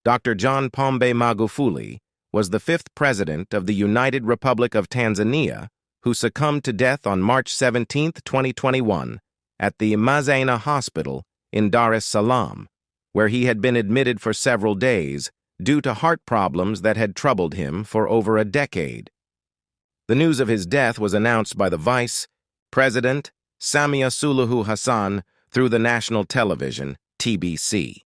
Dr. John Pombe Magufuli was the fifth president of the United Republic of Tanzania who succumbed to death on March 17, 2021, at the Mzena Hospital in Dar es Salaam, where he had been admitted for several days due to heart problems that had troubled him for over a decade. The news of his death was announced by the Vice President, Samia Suluhu Hassan, through the national television, TBC.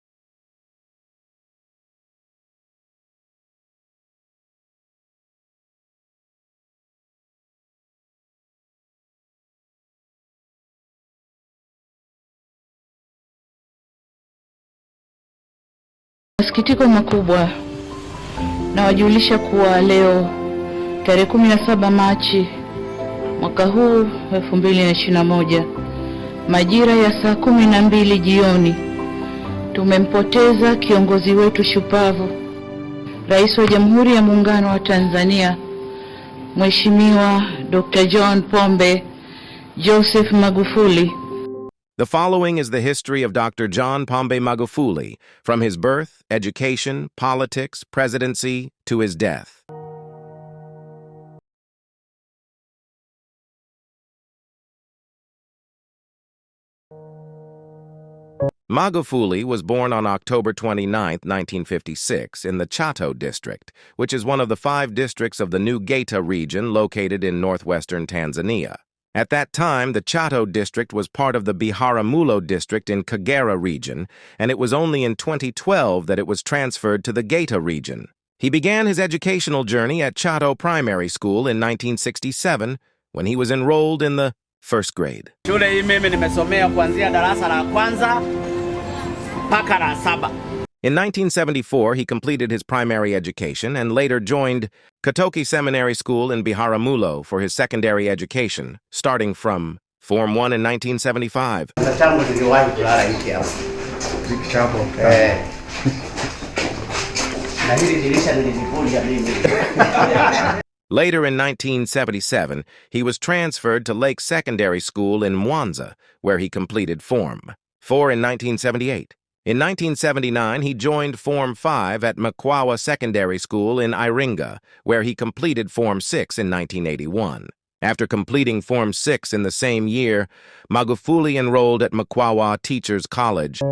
Masikitiko makubwa nawajulisha kuwa leo tarehe 17 Machi mwaka huu 2021 majira ya saa 12 jioni tumempoteza kiongozi wetu shupavu, Rais wa Jamhuri ya Muungano wa Tanzania, Mheshimiwa Dr. John Pombe Joseph Magufuli. The following is the history of Dr. John Pombe Magufuli, from his birth, education, politics, presidency, to his death. Magufuli was born on October 29, 1956, in the Chato district, which is one of the 5 districts of the new Geita region located in northwestern Tanzania. At that time, the Chato district was part of the Biharamulo district in Kagera region, and it was only in 2012 that it was transferred to the Geita region. He began his educational journey at Chato Primary School in 1967 when he was enrolled in the first grade. Shule hii mimi nimesomea kuanzia darasa la kwanza mpaka la 7. In 1974, he completed his primary education and later joined Katoki Seminary School in Biharamulo for his secondary education, starting from Form 1 in 1975. Later in 1977, he was transferred to Lake Secondary School in Mwanza, where he completed Form 4 in 1978. In 1979, he joined Form 5 at Mkwawa Secondary School in Iringa, where he completed Form 6 in 1981. After completing Form 6 in the same year, Magufuli enrolled at Mkwawa Teachers College.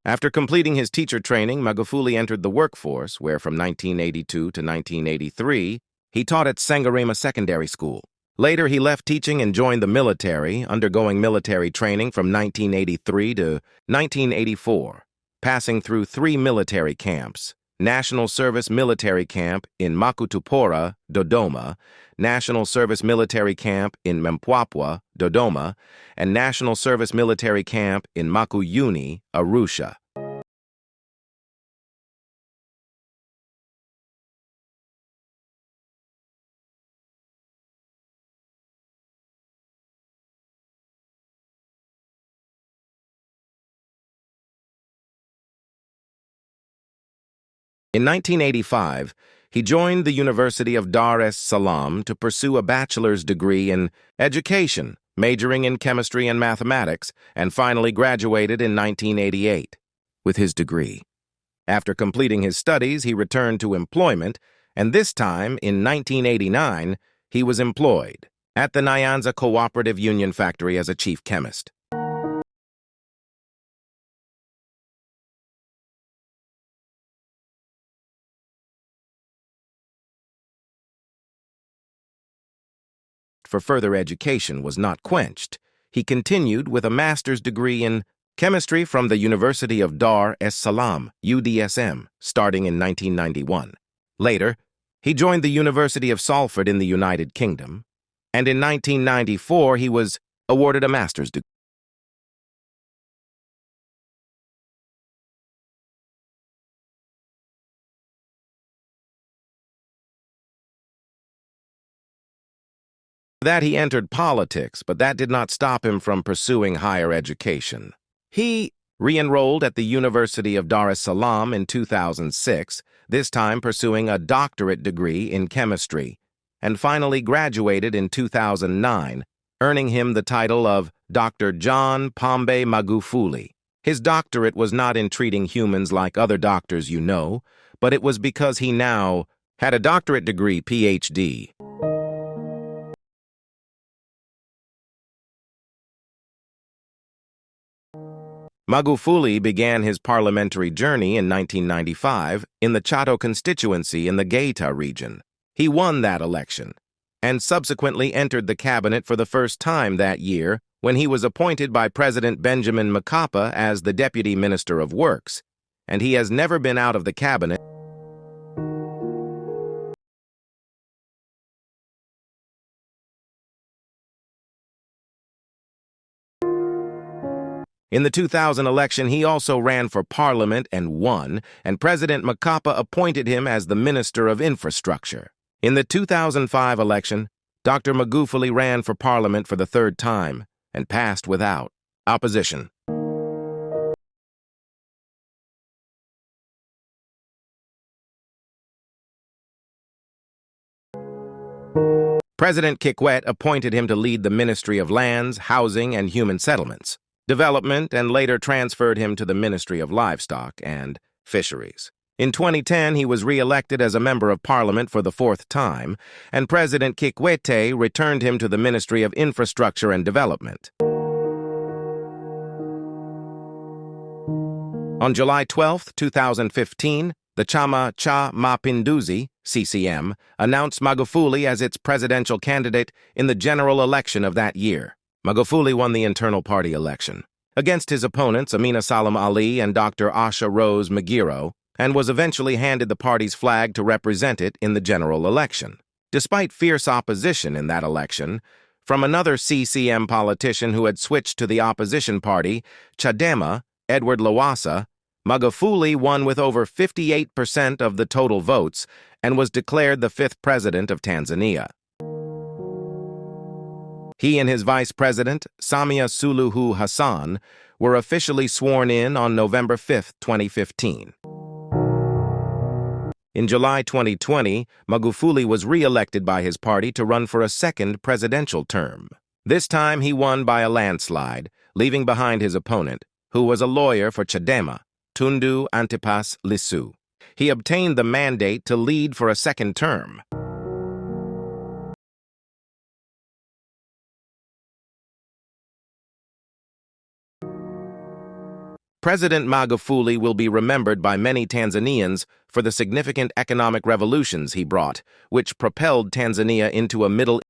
After completing his teacher training, Magufuli entered the workforce, where from 1982 to 1983, he taught at Sengerema Secondary School. Later, he left teaching and joined the military, undergoing military training from 1983 to 1984, passing through 3 military camps: National Service Military Camp in Makutupora, Dodoma, National Service Military Camp in Mpwapwa, Dodoma, and National Service Military Camp in Makuyuni, Arusha. In 1985, he joined the University of Dar es Salaam to pursue a bachelor's degree in education, majoring in chemistry and mathematics, and finally graduated in 1988 with his degree. After completing his studies, he returned to employment, and this time, in 1989, he was employed at the Nyanza Cooperative Union Factory as a chief chemist. For further education was not quenched. He continued with a master's degree in chemistry from the University of Dar es Salaam, UDSM, starting in 1991. Later, he joined the University of Salford in the United Kingdom, and in 1994 he was awarded a master's degree. That he entered politics, but that did not stop him from pursuing higher education. He re-enrolled at the University of Dar es Salaam in 2006, this time pursuing a doctorate degree in chemistry, and finally graduated in 2009, earning him the title of Dr. John Pombe Magufuli. His doctorate was not in treating humans like other doctors you know, but it was because he now had a doctorate degree, PhD. Magufuli began his parliamentary journey in 1995 in the Chato constituency in the Geita region. He won that election and subsequently entered the cabinet for the first time that year when he was appointed by President Benjamin Mkapa as the Deputy Minister of Works, and he has never been out of the cabinet. In the 2000 election, he also ran for parliament and won, and President Mkapa appointed him as the Minister of Infrastructure. In the 2005 election, Dr. Magufuli ran for parliament for the third time and passed without opposition. President Kikwete appointed him to lead the Ministry of Lands, Housing, and Human Settlements, Development, and later transferred him to the Ministry of Livestock and Fisheries. In 2010, he was re-elected as a member of parliament for the fourth time, and President Kikwete returned him to the Ministry of Infrastructure and Development. On July 12, 2015, the Chama cha Mapinduzi, CCM, announced Magufuli as its presidential candidate in the general election of that year. Magufuli won the internal party election against his opponents Amina Salam Ali and Dr. Asha Rose Magiro, and was eventually handed the party's flag to represent it in the general election. Despite fierce opposition in that election from another CCM politician who had switched to the opposition party, Chadema, Edward Lowassa, Magufuli won with over 58% of the total votes and was declared the fifth president of Tanzania. He and his vice president, Samia Suluhu Hassan, were officially sworn in on November 5, 2015. In July 2020, Magufuli was re-elected by his party to run for a second presidential term. This time he won by a landslide, leaving behind his opponent, who was a lawyer for Chadema, Tundu Antipas Lissu. He obtained the mandate to lead for a second term. President Magufuli will be remembered by many Tanzanians for the significant economic revolutions he brought, which propelled Tanzania into a middle